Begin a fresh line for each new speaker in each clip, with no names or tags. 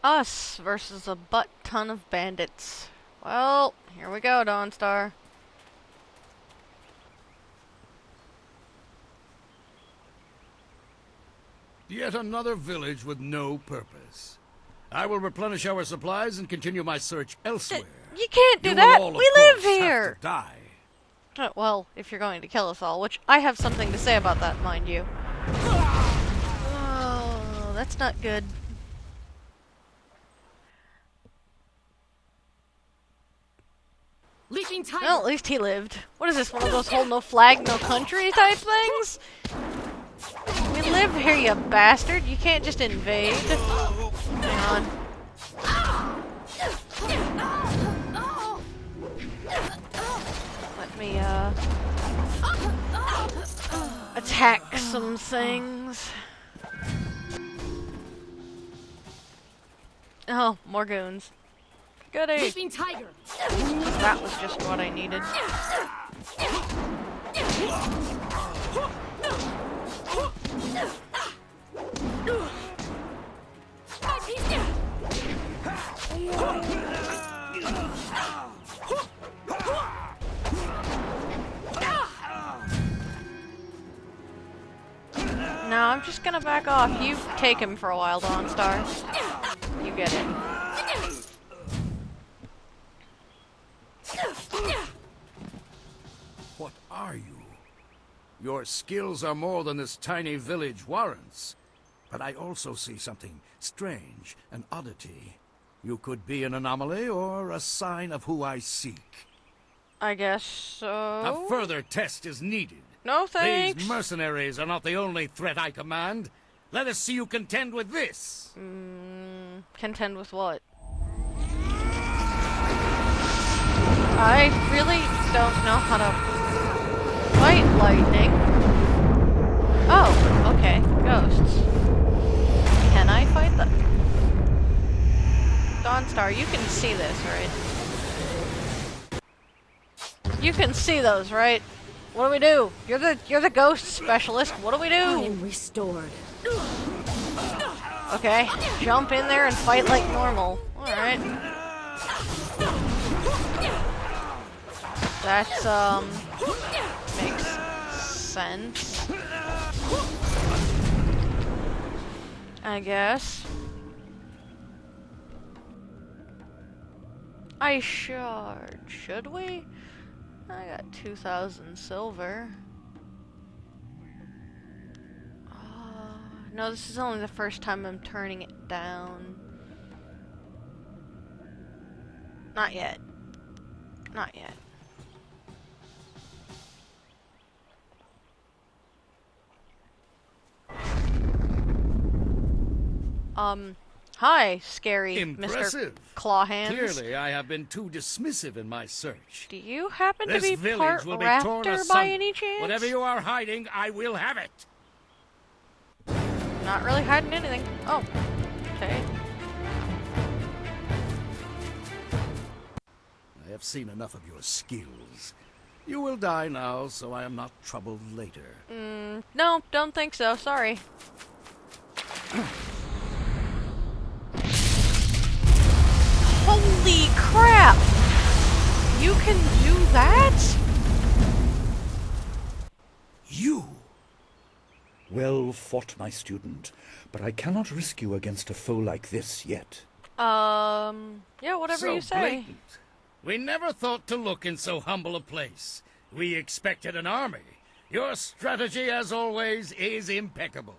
Us versus a butt ton of bandits. Well, here we go, Dawnstar.
Yet another village with no purpose. I will replenish our supplies and continue my search elsewhere.
You can't do
You
that!
will all, of
We live
course, have
here!
to die.
Well, if you're going to kill us all, which I have something to say about that, mind you. Oh, that's not good.
Leaping tiger.
Well, at least he lived. What is this, one of those whole no flag, no country type things? We live here, you bastard. You can't just invade. Hang on. Let me, attack some things. Oh, more goons. Goody.
Leaping tiger.
That was just what I needed. No, I'm just gonna back off. You take him for a while, Dawnstar. You get it.
What are you? Your skills are more than this tiny village warrants. But I also see something strange, an oddity. You could be an anomaly or a sign of who I seek.
I guess so.
A further test is needed.
No thanks.
These mercenaries are not the only threat I command. Let us see you contend with this.
Contend with what? I really don't know how to fight lightning. Oh, okay. Ghosts. Can I fight them? Dawnstar, you can see this, right? You can see those, right? What do we do? You're the ghost specialist. What do we
I
do?
am restored.
Okay, jump in there and fight like normal. Alright. That's, makes sense. I guess. Ice shard. Should we? I got 2,000 silver. No, this is only the first time I'm turning it down. Not yet. Not yet. Hi, scary
Impressive.
Mr. Clawhands.
Clearly, I have been too dismissive in my search.
Do you happen to
This
be
village
part
will be torn
raptor
asunder.
by any chance?
Whatever you are hiding, I will have it.
Not really hiding anything. Oh, okay.
I have seen enough of your skills. You will die now, so I am not troubled later.
No, don't think so. Sorry. Holy crap! You can do that?
You?
Well fought, my student, but I cannot risk you against a foe like this yet.
Yeah, whatever
So
you say.
blatant. We never thought to look in so humble a place. We expected an army. Your strategy, as always, is impeccable.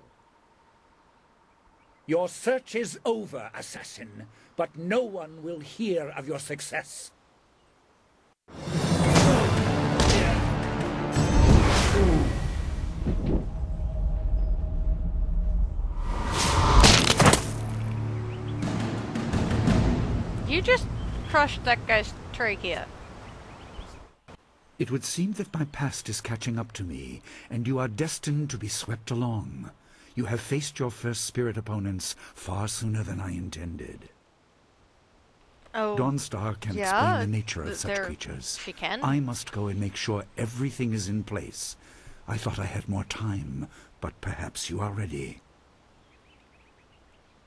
Your search is over, assassin, but no one will hear of your success.
You just crushed that guy's trachea.
It would seem that my past is catching up to me, and you are destined to be swept along. You have faced your first spirit opponents far sooner than I intended.
Oh,
Dawnstar can
yeah,
explain the nature of such
there-
creatures.
she can?
I must go and make sure everything is in place. I thought I had more time, but perhaps you are ready.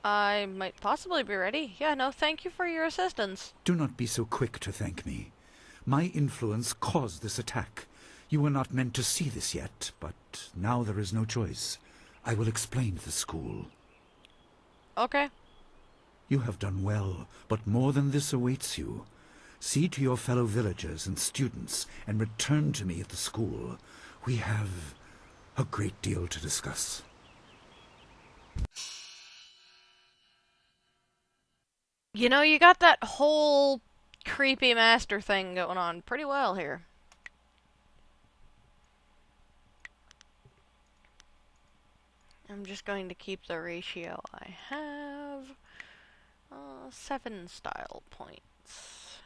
I might possibly be ready. Yeah, no, thank you for your assistance.
Do not be so quick to thank me. My influence caused this attack. You were not meant to see this yet, but now there is no choice. I will explain the school.
Okay.
You have done well, but more than this awaits you. See to your fellow villagers and students, and return to me at the school. We have a great deal to discuss.
You know, you got that whole creepy master thing going on pretty well here. I'm just going to keep the ratio I have. 7 style points.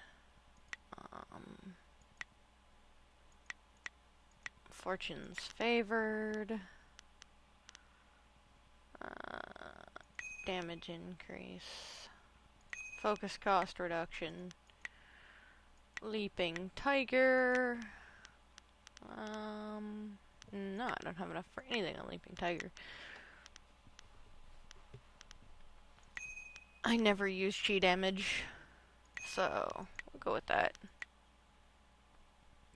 Fortune's favored. Damage increase. Focus cost reduction. Leaping tiger. No, I don't have enough for anything on leaping tiger. I never use chi damage, so we'll go with that.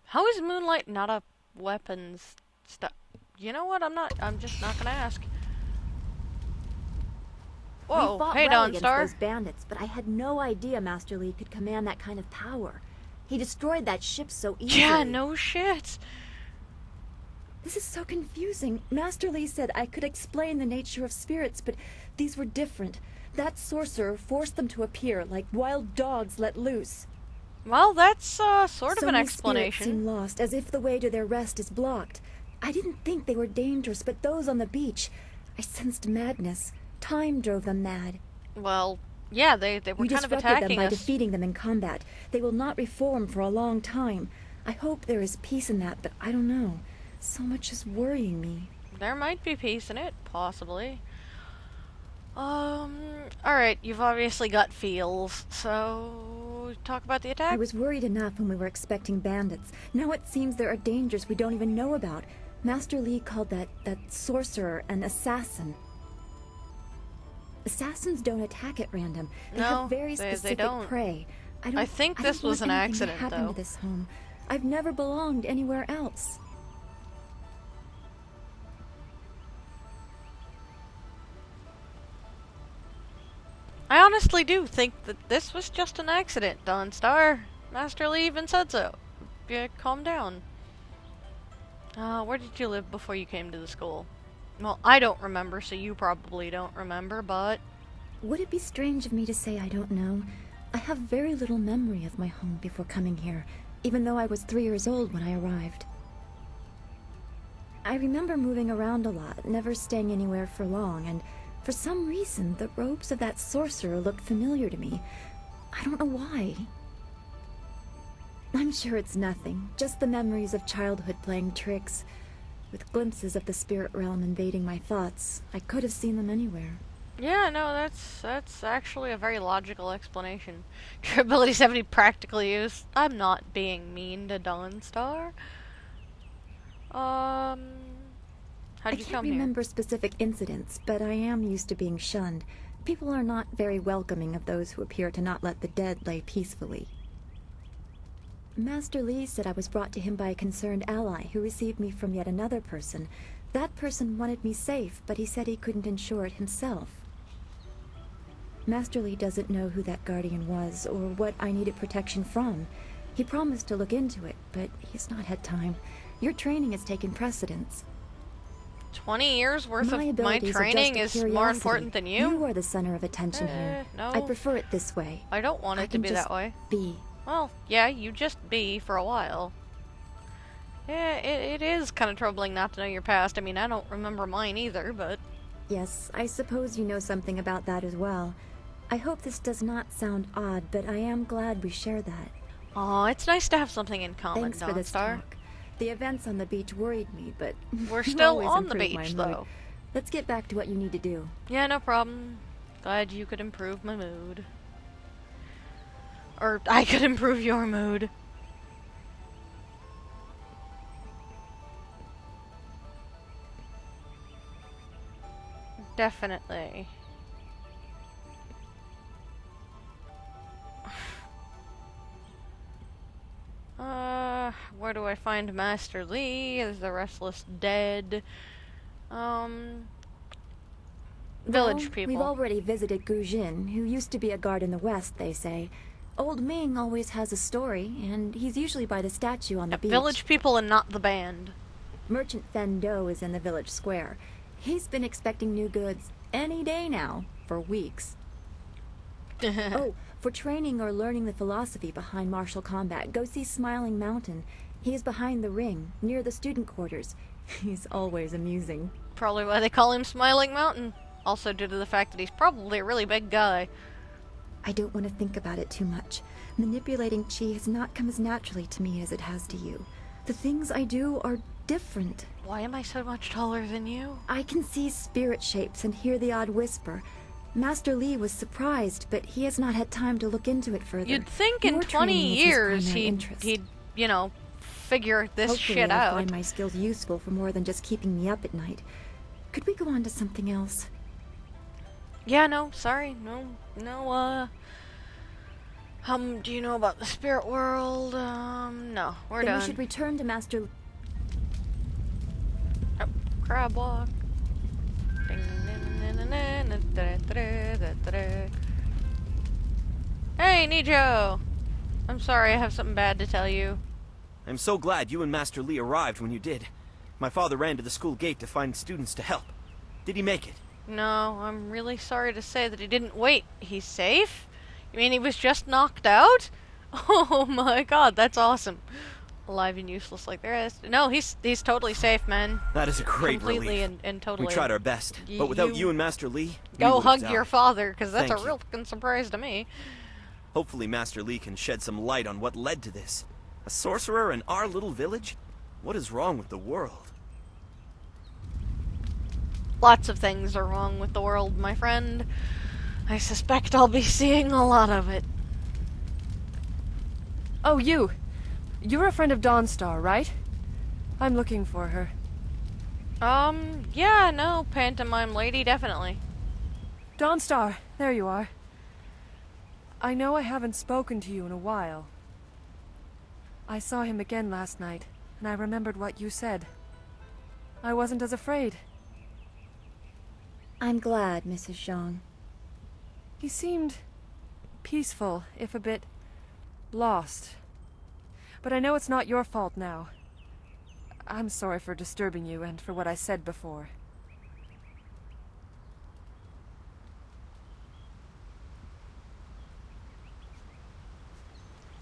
How is moonlight not a weapons stuff? You know what? I'm just not gonna ask. Whoa,
We fought
hey
well against
Dawnstar.
those bandits, but I had no idea Master Li could command that kind of power. He destroyed that ship so easily.
Yeah, no shit.
This is so confusing. Master Li said I could explain the nature of spirits, but these were different. That sorcerer forced them to appear like wild dogs let loose.
Well, that's sort of
So
an
many spirits
explanation.
seem lost, as if the way to their rest is blocked. I didn't think they were dangerous, but those on the beach, I sensed madness. Time drove them mad.
Well, yeah, they were
We
kind of
disrupted them
attacking
by
us.
defeating them in combat. They will not reform for a long time. I hope there is peace in that, but I don't know. So much is worrying me.
There might be peace in it, possibly. Alright, you've obviously got feels, so talk about the attack?
I was worried enough when we were expecting bandits. Now it seems there are dangers we don't even know about. Master Li called that sorcerer an assassin. Assassins don't attack at random. They
No,
have very
they
specific
don't.
prey.
I think this
don't
was
want
an
anything
accident,
to happen
though.
to this home. I've never belonged anywhere else.
I honestly do think that this was just an accident, Dawnstar. Master Lee even said so. Yeah, calm down. Where did you live before you came to the school? Well, I don't remember, so you probably don't remember, but...
Would it be strange of me to say I don't know? I have very little memory of my home before coming here, even though I was 3 years old when I arrived. I remember moving around a lot, never staying anywhere for long, and for some reason, the robes of that sorcerer looked familiar to me. I don't know why. I'm sure it's nothing, just the memories of childhood playing tricks. With glimpses of the spirit realm invading my thoughts, I could have seen them anywhere.
Yeah, no, that's actually a very logical explanation. Your abilities have any practical use. I'm not being mean to Dawnstar. How'd
I
you
can't
come here?
remember specific incidents, but I am used to being shunned. People are not very welcoming of those who appear to not let the dead lay peacefully. Master Li said I was brought to him by a concerned ally who received me from yet another person. That person wanted me safe, but he said he couldn't ensure it himself. Master Li doesn't know who that guardian was or what I needed protection from. He promised to look into it, but he's not had time. Your training has taken precedence.
20 years worth
My
of my
abilities are
training
just a
is more
curiosity.
important than
You are the center of attention here.
No.
I prefer it this way.
I don't want
I
it to
can
be
just
that way.
Be.
Well, yeah, you just be for a while. Yeah, it is kind of troubling not to know your past. I mean, I don't remember mine either, but...
Yes, I suppose you know something about that as well. I hope this does not sound odd, but I am glad we share that.
Oh, it's nice to have something in common,
Thanks for this
Dawnstar.
talk. The events on the beach worried me, but
We're
you
still
always
on the
improve my
beach,
mood.
though.
Let's get back to what you need to do.
Yeah, no problem. Glad you could improve my mood. Or I could improve your mood. Definitely. where do I find Master Li? Is the restless dead? Village people.
We've already visited Gu Jin, who used to be a guard in the west, they say. Old Ming always has a story, and he's usually by the statue on the beach.
Village people and not the band.
Merchant Fen Do is in the village square. He's been expecting new goods any day now, for weeks. Oh, for training or learning the philosophy behind martial combat, go see Smiling Mountain. He's behind the ring, near the student quarters. He's always amusing.
Probably why they call him Smiling Mountain. Also due to the fact that he's probably a really big guy.
I don't want to think about it too much. Manipulating chi has not come as naturally to me as it has to you. The things I do are different.
Why am I so much taller than you?
I can see spirit shapes and hear the odd whisper. Master Li was surprised, but he has not had time to look into it further.
You'd think in
Your
20
training is his
years
primary
he'd,
interest.
you know, figure this
Hopefully
shit
I'll
out.
find my skills useful for more than just keeping me up at night. Could we go on to something else?
Yeah, no, sorry, no, do you know about the spirit world? No, we're
Then
done.
we should return to Master...
Oh, crab walk. Hey, Nijo! I'm sorry, I have something bad to tell you.
I'm so glad you and Master Li arrived when you did. My father ran to the school gate to find students to help. Did he make it?
No, I'm really sorry to say that he didn't. Wait, he's safe? You mean he was just knocked out? Oh my god, that's awesome. Alive and useless like the rest. No, he's totally safe, man.
That is a great
Completely
relief.
and totally.
We tried our best, but without you and Master Li, we
Go
would've
hug
died.
your father, because that's
Thank
a
you.
real fucking surprise to me.
Hopefully Master Li can shed some light on what led to this. A sorcerer in our little village? What is wrong with the world?
Lots of things are wrong with the world, my friend. I suspect I'll be seeing a lot of it.
Oh, you! You're a friend of Dawnstar, right? I'm looking for her.
Yeah, no, pantomime lady, definitely.
Dawnstar, there you are. I know I haven't spoken to you in a while. I saw him again last night, and I remembered what you said. I wasn't as afraid.
I'm glad, Mrs. Zhang.
He seemed peaceful, if a bit lost. But I know it's not your fault now. I'm sorry for disturbing you and for what I said before.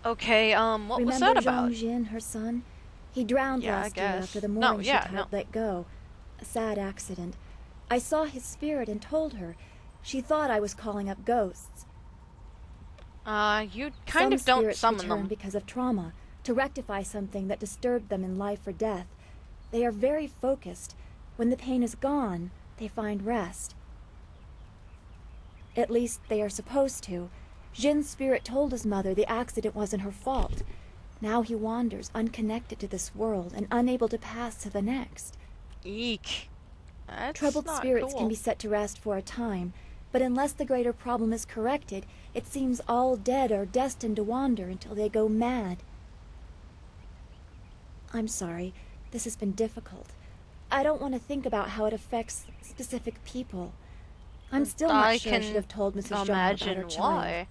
Okay, what was that
Remember
about?
Zhang Jin, her son? He drowned
Yeah, I
last year
guess.
after the
No,
morning
yeah,
she
no.
let go. A sad accident. I saw his spirit and told her. She thought I was calling up ghosts.
You kind of don't
spirits
summon
return
them.
because of trauma, to rectify something that disturbed them in life or death. They are very focused. When the pain is gone, they find rest. At least they are supposed to. Jin's spirit told his mother the accident wasn't her fault. Now he wanders, unconnected to this world and unable to pass to the next.
Eek. That's
Troubled
not
spirits
cool.
can be set to rest for a time, but unless the greater problem is corrected, it seems all dead are destined to wander until they go mad. I'm sorry, this has been difficult. I don't want to think about how it affects specific people. I'm still not
I
sure I
can
should have told Mrs. Zhang about
imagine
her child.
why.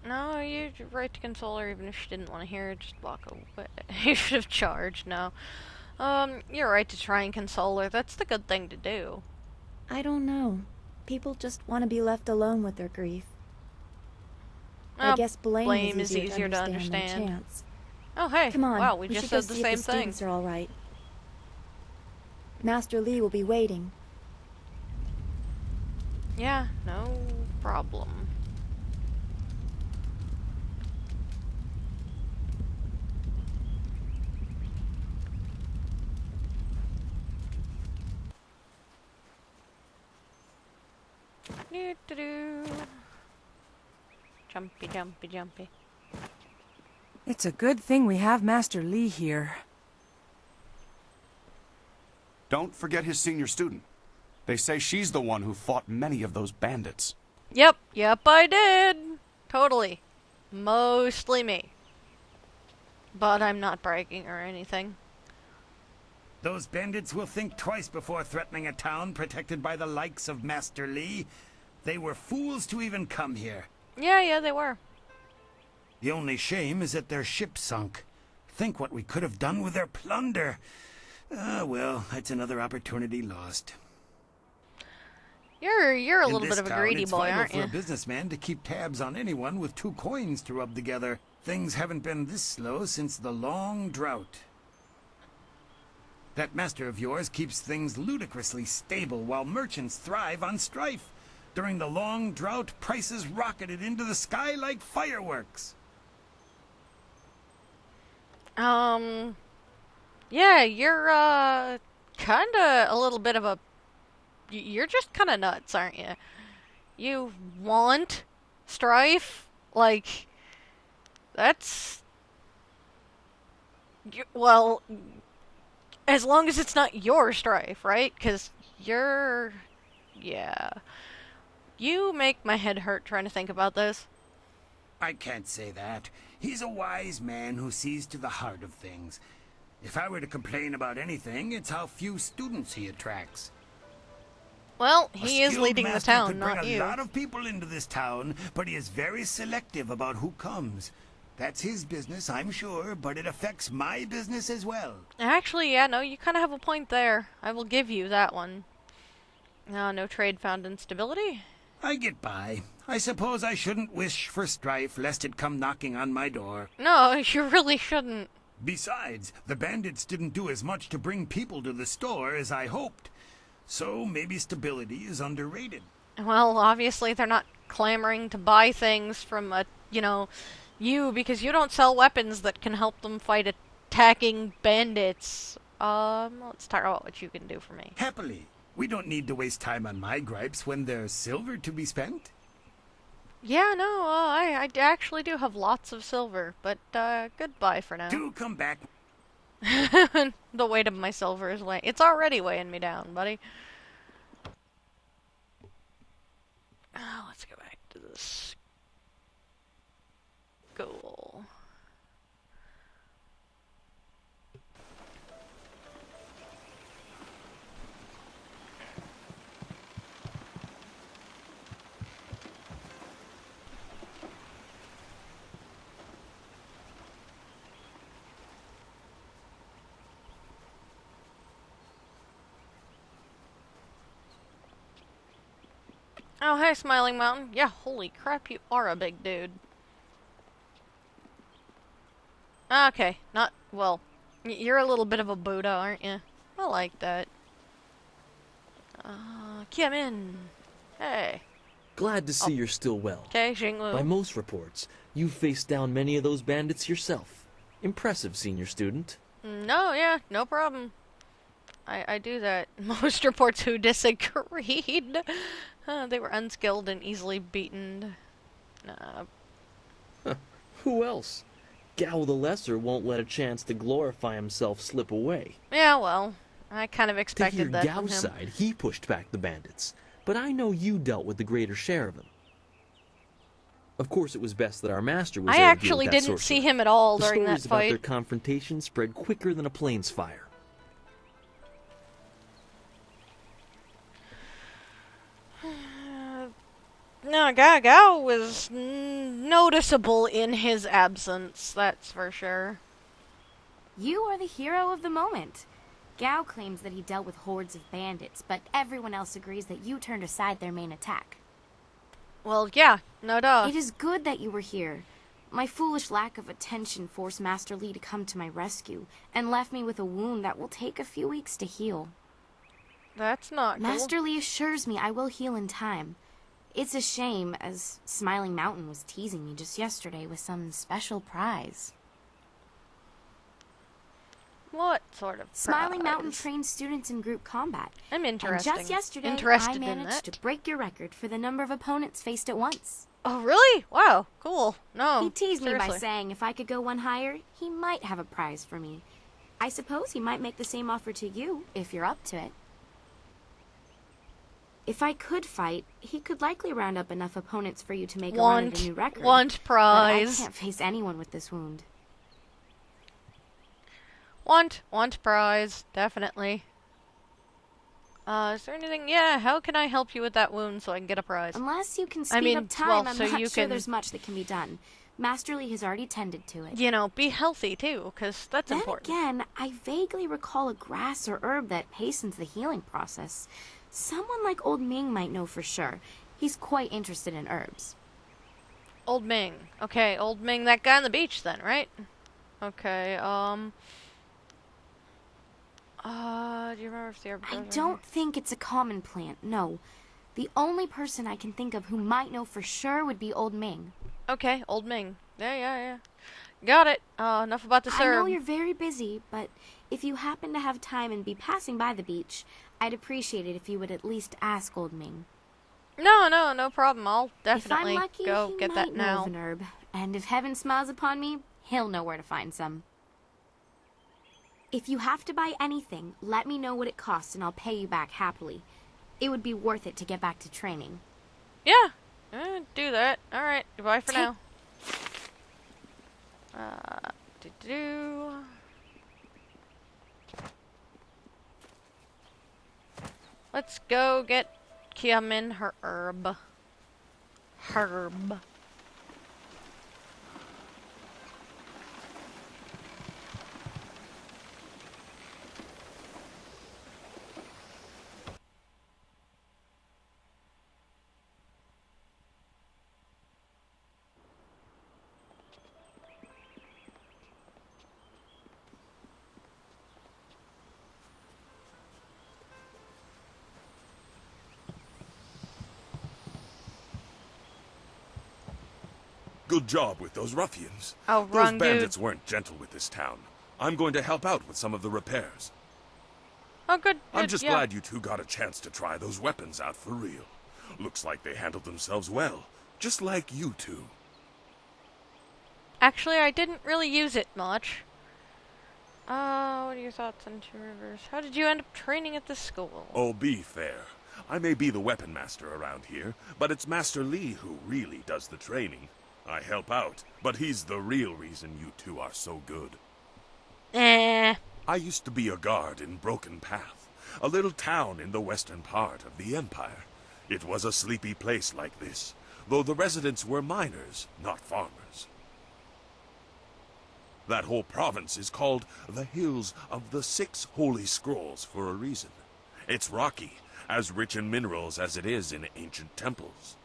No, you're right to console her even if she didn't want to hear it. Just walk away. You should have charged, no. You're right to try and console her. That's the good thing to do.
I don't know. People just want to be left alone with their grief. I
Well,
guess blame is easier to understand than chance.
Oh, hey.
Come on,
Wow, we
should
just
go
said the
see
same
if the
thing.
students are all right. Master Li will be waiting.
Yeah, no problem. Do-do-do. Jumpy, jumpy, jumpy.
It's a good thing we have Master Li here.
Don't forget his senior student. They say she's the one who fought many of those bandits.
Yep, I did. Totally. Mostly me. But I'm not bragging or anything.
Those bandits will think twice before threatening a town protected by the likes of Master Li. They were fools to even come here.
Yeah, they were.
The only shame is that their ship sunk. Think what we could have done with their plunder. Well, that's another opportunity lost.
You're a
In
little
this
bit of a
town,
greedy
it's
boy,
vital
aren't
for
you?
a businessman to keep tabs on anyone with 2 coins to rub together. Things haven't been this slow since the long drought. That master of yours keeps things ludicrously stable while merchants thrive on strife. During the long drought, prices rocketed into the sky like fireworks.
Yeah, you're, kinda a little bit of a... You're just kinda nuts, aren't you? You want strife? Like, that's... Well, as long as it's not your strife, right? Because you're... Yeah. You make my head hurt trying to think about this.
I can't say that. He's a wise man who sees to the heart of things. If I were to complain about anything, it's how few students he attracts.
Well,
A
he is
skilled
leading the
master
town,
could
not
bring
you.
a lot of people into this town, but he is very selective about who comes. That's his business, I'm sure, but it affects my business as well.
Actually, yeah, no, you kind of have a point there. I will give you that one. No trade found instability?
I get by. I suppose I shouldn't wish for strife, lest it come knocking on my door.
No, you really shouldn't.
Besides, the bandits didn't do as much to bring people to the store as I hoped. So maybe stability is underrated.
Well, obviously they're not clamoring to buy things from, you, because you don't sell weapons that can help them fight attacking bandits. Let's talk about what you can do for me.
Happily. We don't need to waste time on my gripes when there's silver to be spent.
Yeah, no, I actually do have lots of silver, but, goodbye for now.
Do come back.
The weight of my silver is weighing. It's already weighing me down, buddy. Let's go back to this school. Oh, hey, Smiling Mountain. Yeah, holy crap, you are a big dude. Okay, well, you're a little bit of a Buddha, aren't you? I like that. Come in. Hey.
Glad to see you're still well.
Okay, Xinglu.
By most reports, you've faced down many of those bandits yourself. Impressive, senior student.
No, yeah, no problem. I do that. Most reports who disagreed. They were unskilled and easily beaten.
Who else? Gao the Lesser won't let a chance to glorify himself slip away.
Yeah, well, I kind of
To
expected
hear
that from
Gao's
him.
side, he pushed back the bandits. But I know you dealt with the greater share of them. Of course, it was best that our master was
I
there to deal
actually
with that
didn't see
sorcerer.
him at all
The
during that
stories about their
fight.
confrontation spread quicker than a plane's fire.
No, Gao was noticeable in his absence, that's for sure.
You are the hero of the moment. Gao claims that he dealt with hordes of bandits, but everyone else agrees that you turned aside their main attack.
Well, yeah, no duh.
It is good that you were here. My foolish lack of attention forced Master Li to come to my rescue, and left me with a wound that will take a few weeks to heal.
That's not cool.
Master Li assures me I will heal in time. It's a shame, as Smiling Mountain was teasing me just yesterday with some special prize.
What sort of
Smiling Mountain
prize?
trains students in group combat.
I'm
And
interested.
just yesterday,
Interested
I
in
managed
that.
to break your record for the number of opponents faced at once.
Oh, really? Wow, cool. No,
He teased me by
seriously.
saying if I could go one higher, he might have a prize for me. I suppose he might make the same offer to you, if you're up to it. If I could fight, he could likely round up enough opponents for you to make a run at a new record.
Want
But I
prize.
can't face anyone with this wound.
Want prize, definitely. Is there anything? Yeah, how can I help you with that wound so I can get a prize?
Unless you can speed up time,
well,
I'm
so
not
you
sure
can,
there's much that can be done. Master Lee has already tended to it.
you know, be healthy too, because that's
Then
important.
again, I vaguely recall a grass or herb that hastens the healing process. Someone like Old Ming might know for sure. He's quite interested in herbs.
Old Ming. Okay, Old Ming, that guy on the beach then, right? Okay, do you remember if the herb
I
grows
don't think it's a common plant, no. The only person I can think of who might know for sure would be Old Ming.
Okay, Old Ming. Yeah. Got it. Enough about the
I know
herb.
you're very busy, but if you happen to have time and be passing by the beach, I'd appreciate it if you would at least ask Old Ming.
No problem. I'll definitely
if I'm lucky,
go
he
get
might
that
know
now.
of an herb, and if heaven smiles upon me, he'll know where to find some. If you have to buy anything, let me know what it costs and I'll pay you back happily. It would be worth it to get back to training.
Yeah, do that. Alright, goodbye for now. Let's go get Kiamin her herb.
Good job with those ruffians.
Oh,
Those
wrong
bandits
dude.
weren't gentle with this town. I'm going to help out with some of the repairs.
Oh, good.
I'm just
yeah.
glad you two got a chance to try those weapons out for real. Looks like they handled themselves well, just like you two.
Actually, I didn't really use it much. What are your thoughts on Two Rivers? How did you end up training at this school?
Oh, be fair. I may be the weapon master around here, but it's Master Lee who really does the training. I help out, but he's the real reason you two are so good. I used to be a guard in Broken Path, a little town in the western part of the Empire. It was a sleepy place like this, though the residents were miners, not farmers. That whole province is called the Hills of the Six Holy Scrolls for a reason. It's rocky, as rich in minerals as it is in ancient temples.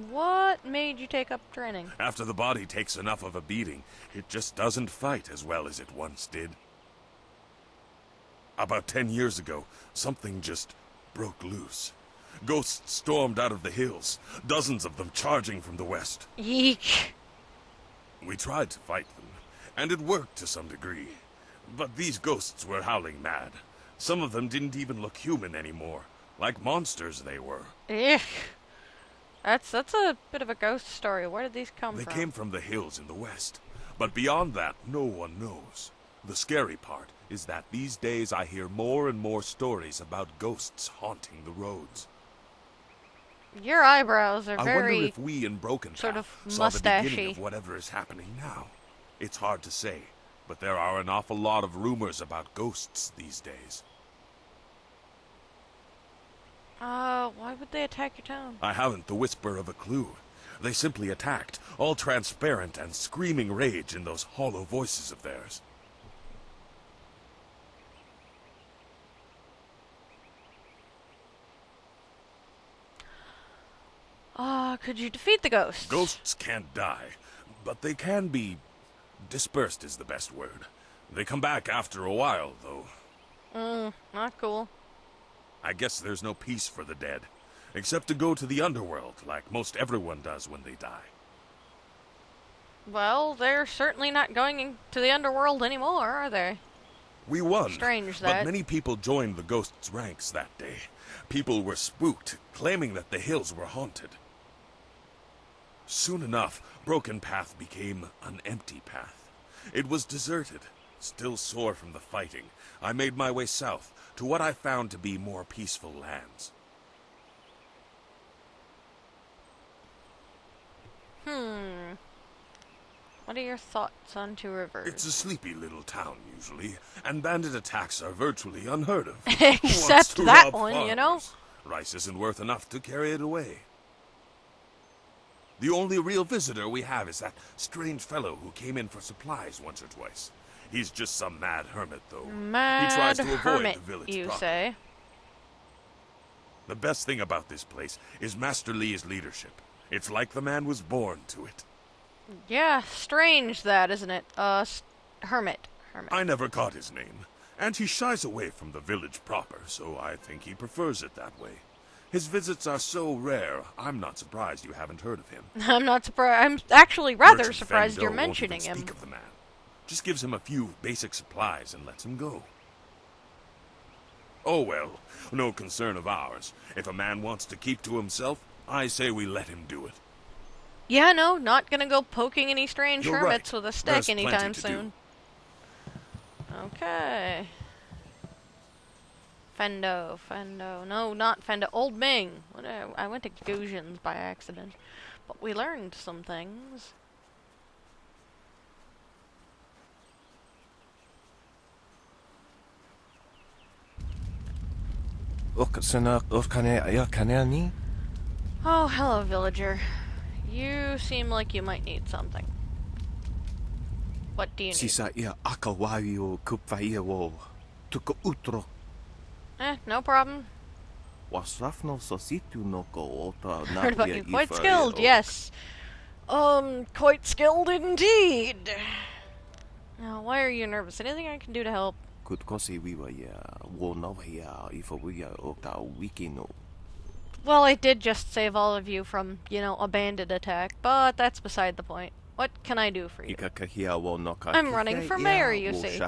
What made you take up training?
After the body takes enough of a beating, it just doesn't fight as well as it once did. About 10 years ago, something just broke loose. Ghosts stormed out of the hills, dozens of them charging from the west.
Yeek.
We tried to fight them, and it worked to some degree. But these ghosts were howling mad. Some of them didn't even look human anymore. Like monsters they were.
Ugh. That's a bit of a ghost story. Where did these come
They
from?
came from the hills in the west. But beyond that, no one knows. The scary part is that these days I hear more and more stories about ghosts haunting the roads.
Your eyebrows are
I
very
wonder if we in Broken
sort
Path
of
saw the beginning
mustachy.
of whatever is happening now. It's hard to say, but there are an awful lot of rumors about ghosts these days.
Why would they attack your town?
I haven't the whisper of a clue. They simply attacked, all transparent and screaming rage in those hollow voices of theirs.
Could you defeat the ghosts?
Ghosts can't die, but they can be dispersed is the best word. They come back after a while, though.
Not cool.
I guess there's no peace for the dead, except to go to the underworld, like most everyone does when they die.
Well, they're certainly not going into the underworld anymore, are they?
We won,
Strange
but
that.
many people joined the ghosts' ranks that day. People were spooked, claiming that the hills were haunted. Soon enough, Broken Path became an empty path. It was deserted. Still sore from the fighting, I made my way south to what I found to be more peaceful lands.
What are your thoughts on Two Rivers?
It's a sleepy little town, usually, and bandit attacks are virtually unheard of. Who wants
Except
to
that
rob
one, you know?
farmers? Rice isn't worth enough to carry it away. The only real visitor we have is that strange fellow who came in for supplies once or twice. He's just some mad hermit, though.
Mad
he tries to
hermit,
avoid the village
you
proper.
say?
The best thing about this place is Master Lee's leadership. It's like the man was born to it.
Yeah, strange that, isn't it? Hermit.
I never caught his name, and he shies away from the village proper, so I think he prefers it that way. His visits are so rare, I'm not surprised you haven't heard of him.
I'm not surprised. I'm actually rather
Merchant
surprised
Fendo
you're
won't
mentioning
even
him.
speak of the man. Just gives him a few basic supplies and lets him go. Oh well, no concern of ours. If a man wants to keep to himself, I say we let him do it.
Yeah, no, not gonna go poking any strange
You're
hermits
right.
with a stick
There's
anytime
plenty to
soon. Okay. Fendo. No, not Fendo. Old Ming. I went to Guzhins by accident. But we learned some things. Oh, hello, villager. You seem like you might need something. What do you need? No problem. Heard about you. Quite skilled, yes. Quite skilled indeed. Now, why are you nervous? Anything I can do to help? Well, I did just save all of you from, a bandit attack, but that's beside the point. What can I do for you? I'm running for mayor, you see.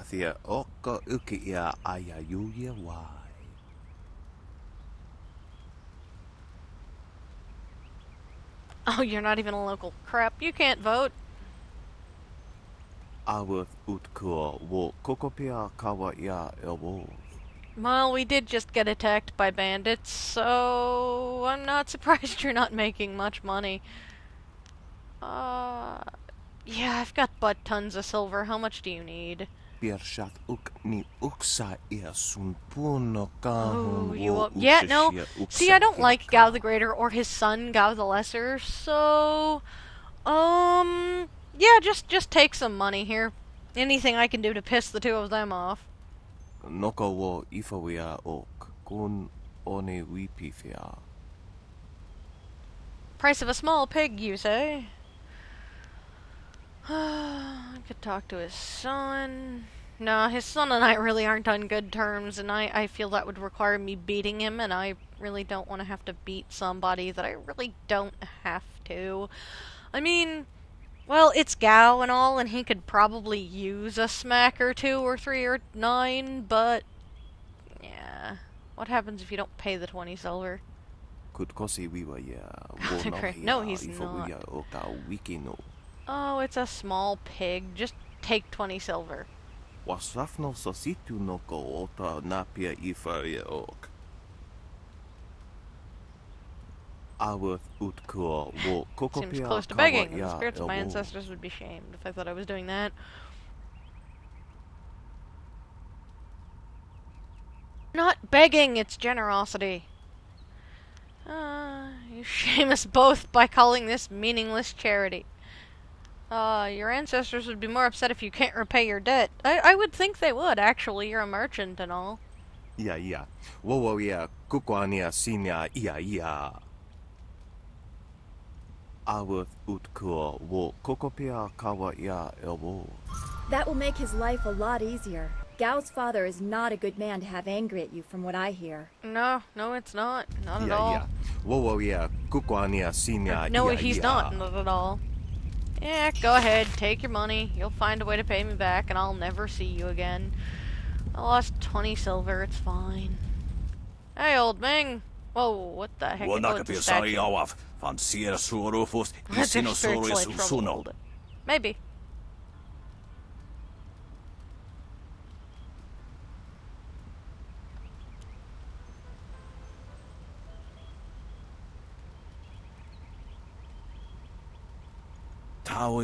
Oh, you're not even a local. Crap, you can't vote. Well, we did just get attacked by bandits, so I'm not surprised you're not making much money. Yeah, I've got butt tons of silver. How much do you need? Oh, yeah, no. See, I don't like Gao the Greater or his son, Gao the Lesser, so... yeah, just take some money here. Anything I can do to piss the two of them off. Price of a small pig, you say? I could talk to his son. No, his son and I really aren't on good terms, and I feel that would require me beating him, and I really don't want to have to beat somebody that I really don't have to. I mean, well, it's Gao and all, and he could probably use a smack or 2 or 3 or 9, but... yeah. What happens if you don't pay the 20 silver? No, he's not. Oh, it's a small pig. Just take 20 silver. Seems close to begging. The spirits of my ancestors would be shamed if I thought I was doing that. Not begging, it's generosity. You shame us both by calling this meaningless charity. Your ancestors would be more upset if you can't repay your debt. I would think they would, actually. You're a merchant and all.
That
will make his life a lot easier. Gao's father is not a good man to have angry at you, from what I hear.
No, it's not. Not at all. No, he's not. Not at all. Yeah, go ahead. Take your money. You'll find a way to pay me back, and I'll never see you again. I lost 20 silver. It's fine. Hey, old Ming. Whoa, what the heck? Oh, it's a statue. That's if spirits like trouble. Maybe. Oh,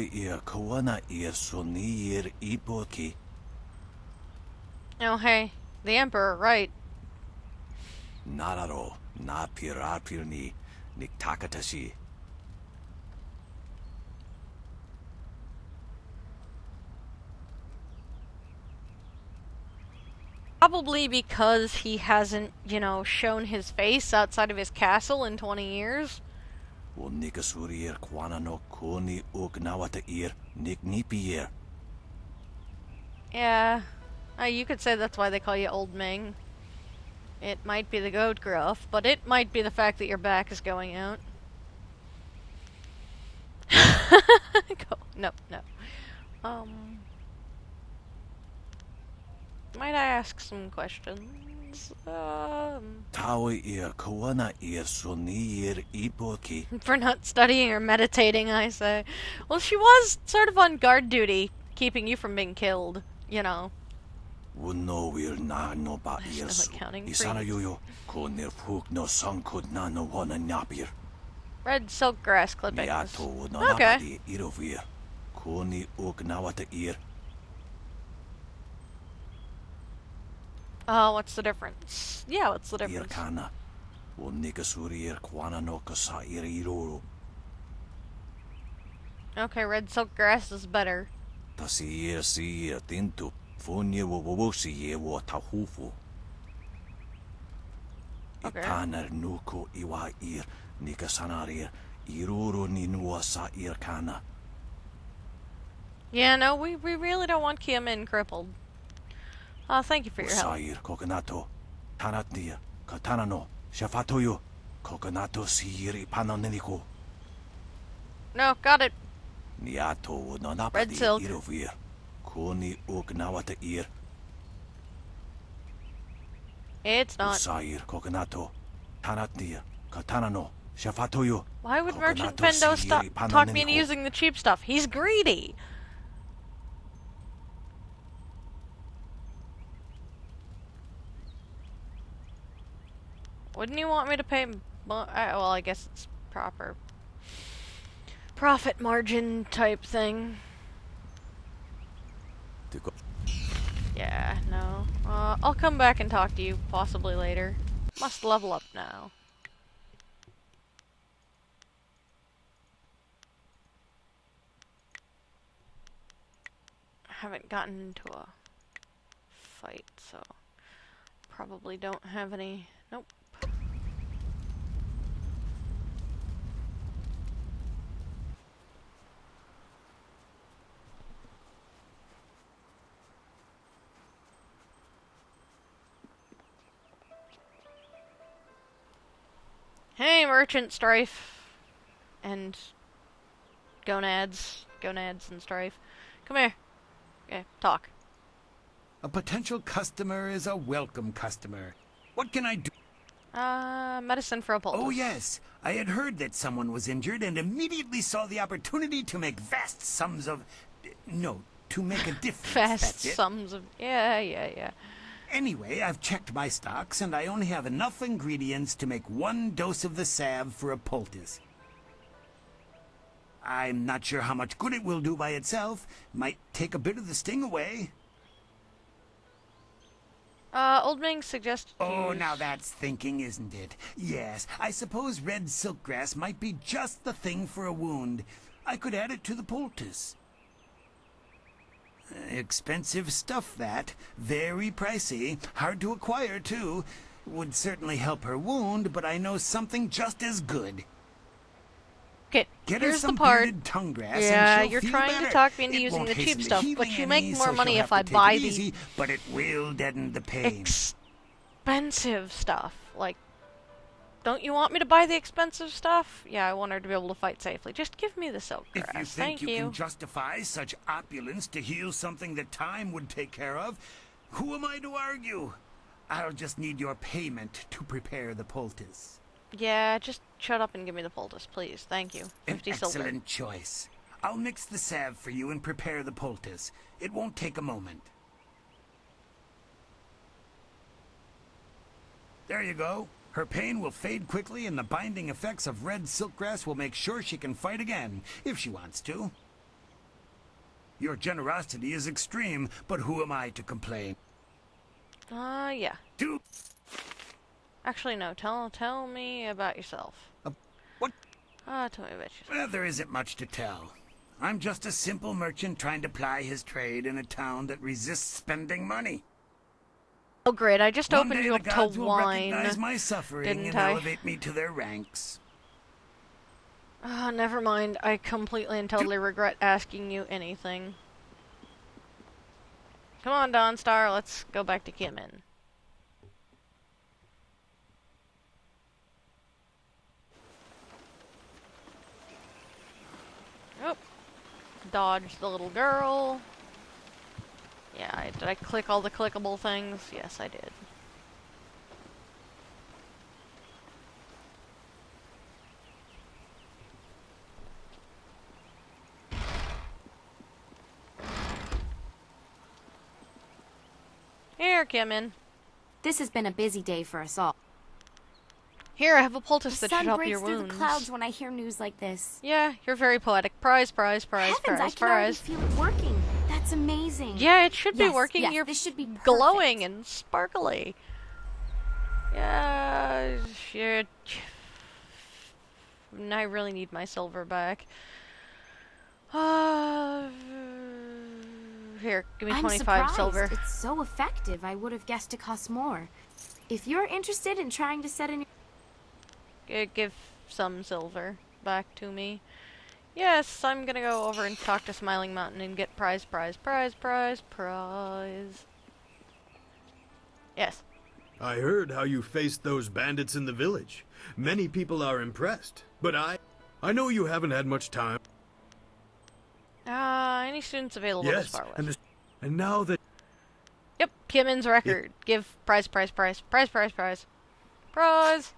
hey, the Emperor, right?
Nararo, na pirapirni, niktakatashi.
Probably because he hasn't, shown his face outside of his castle in 20 years. Yeah, you could say that's why they call you Old Ming. It might be the goat gruff, but it might be the fact that your back is going out. No. Might I ask some questions? For not studying or meditating, I say. Well, she was sort of on guard duty, keeping you from being killed, Still accounting for you. Red silk grass clippings. Okay. Oh, what's the difference? Yeah, what's the difference? Okay, red silk grass is better. Okay. Yeah, no, we really don't want Kiamin crippled. Thank you for your help. No, got it. Red silk. It's not. Why would Merchant Fendo talk me into using the cheap stuff? He's greedy. Wouldn't you want me to pay well, I guess it's proper profit margin type thing. Yeah, no. I'll come back and talk to you possibly later. Must level up now. I haven't gotten into a fight, so probably don't have any. Nope. Hey, Merchant Strife. And Gonads and Strife. Come here. Okay, talk.
A potential customer is a welcome customer. What can I do?
Medicine for a poultice.
Oh, yes. I had heard that someone was injured and immediately saw the opportunity to make vast sums of... No, to make a difference.
Vast sums of... Yeah.
Anyway, I've checked my stocks, and I only have enough ingredients to make 1 dose of the salve for a poultice. I'm not sure how much good it will do by itself. Might take a bit of the sting away.
Old Ming suggested
Oh, now that's thinking, isn't it? Yes, I suppose red silkgrass might be just the thing for a wound. I could add it to the poultice. Expensive stuff, that. Very pricey. Hard to acquire, too. Would certainly help her wound, but I know something just as good.
Okay,
Get her
here's
some
the part.
bearded tongue grass
Yeah,
and she'll
you're
feel
trying
better.
to talk me into
It
using
won't
the cheap
hasten
stuff,
the
but
healing
you make
any,
more
so
money
she'll
if
have
I
to take
buy
it
the
easy, but it will deaden the pain.
expensive stuff. Like, don't you want me to buy the expensive stuff? Yeah, I want her to be able to fight safely. Just give me the silk grass.
If you think you can justify such opulence to heal something that time would take care of, who am I to argue? I'll just need your payment to prepare the poultice.
Yeah, just shut up and give me the poultice, please. Thank you. 50
An
silver.
excellent choice. I'll mix the salve for you and prepare the poultice. It won't take a moment. There you go. Her pain will fade quickly, and the binding effects of red silkgrass will make sure she can fight again, if she wants to. Your generosity is extreme, but who am I to complain?
Yeah. Actually, no. Tell me about yourself.
What?
Tell me about yourself.
Well, there isn't much to tell. I'm just a simple merchant trying to ply his trade in a town that resists spending money.
Oh, great. I just
One
opened
day
you
the
up to
gods will
wine.
recognize my suffering
didn't
and
I?
elevate me to their ranks.
Never mind. I completely and totally regret asking you anything. Come on, Dawnstar. Let's go back to Kimin. Oh. Dodge the little girl. Yeah, did I click all the clickable things? Yes, I did. Here, Kimin.
This has been a busy day for us all.
Here, I have a
The
poultice that should
sun
help
breaks
your
through
wounds.
the clouds when I hear news like this.
Yeah, you're very poetic. Prize, prize, prize,
Heavens, I
prize,
can already
prize.
feel it working. That's amazing.
Yeah, it should be
Yes,
working.
yes,
You're
this should be perfect.
glowing and sparkly. Yeah, shit. I really need my silver back. Here, give me
I'm
25
surprised.
silver.
It's so effective. I would have guessed it costs more. If you're interested in trying to set in
Give some silver back to me. Yes, I'm gonna go over and talk to Smiling Mountain and get prize, prize, prize, prize, prize. Yes.
I heard how you faced those bandits in the village. Many people are impressed, but I know you haven't had much time.
Any students available to
Yes,
spar with?
and now that...
Yep, Kimin's record. Give prize, prize, prize, prize, prize, prize. Prize!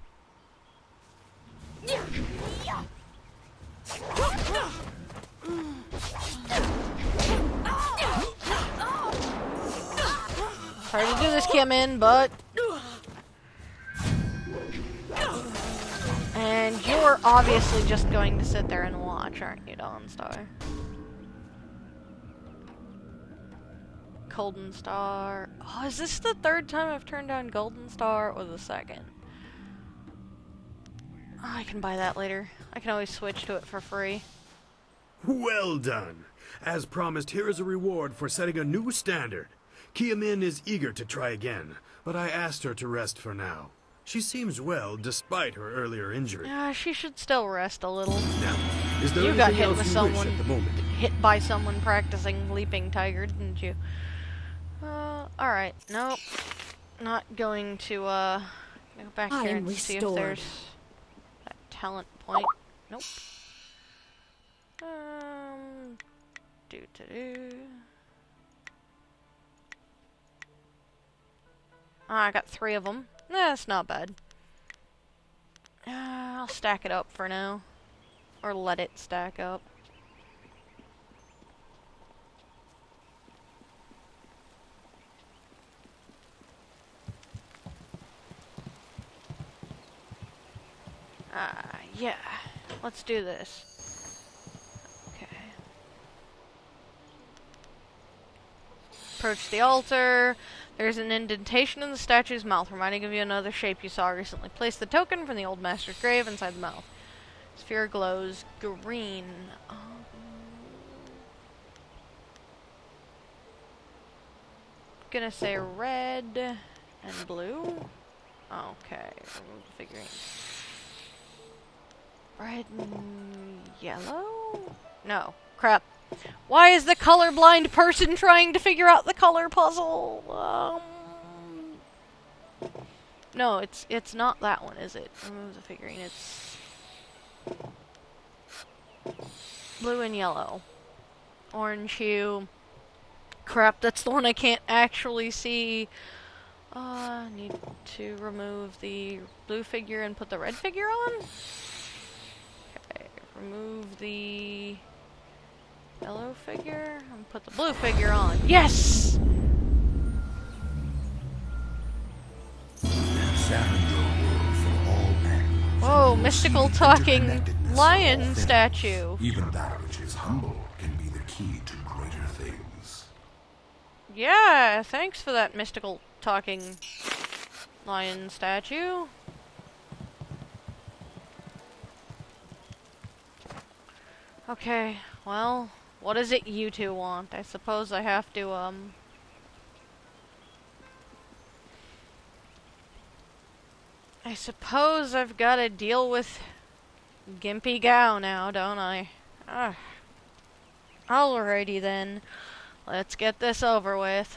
Hard to do this, Kimin, but... And you're obviously just going to sit there and watch, aren't you, Dawnstar? Golden Star. Oh, is this the third time I've turned down Golden Star, or the second? Oh, I can buy that later. I can always switch to it for free.
Well done. As promised, here is a reward for setting a new standard. Kimin is eager to try again, but I asked her to rest for now. She seems well, despite her earlier injury.
She should still rest a little.
Now, is there
You
anything
got hit
else
with
you
someone,
wish at the moment?
hit by someone practicing Leaping Tiger, didn't you? Alright, nope. Not going to, go back here and see if there's that talent point. Nope. I got 3 of them. That's not bad. I'll stack it up for now. Or let it stack up. Yeah. Let's do this. Okay. Approach the altar. There's an indentation in the statue's mouth, reminding of you another shape you saw recently. Place the token from the old master's grave inside the mouth. Sphere glows green. Gonna say red and blue. Okay, remove the figurine. Red and yellow? No. Crap. Why is the colorblind person trying to figure out the color puzzle? No, it's not that one, is it? Remove the figurine. It's blue and yellow. Orange hue. Crap, that's the one I can't actually see. Need to remove the blue figure and put the red figure on? Okay, remove the yellow figure and put the blue figure on. Yes! Whoa, mystical talking lion statue.
Even that which is humble can be the key to greater
Yeah, thanks for that mystical talking lion statue. Okay, well, what is it you two want? I suppose I have to, I suppose I've got to deal with Gimpy Gao now, don't I? Alrighty then. Let's get this over with.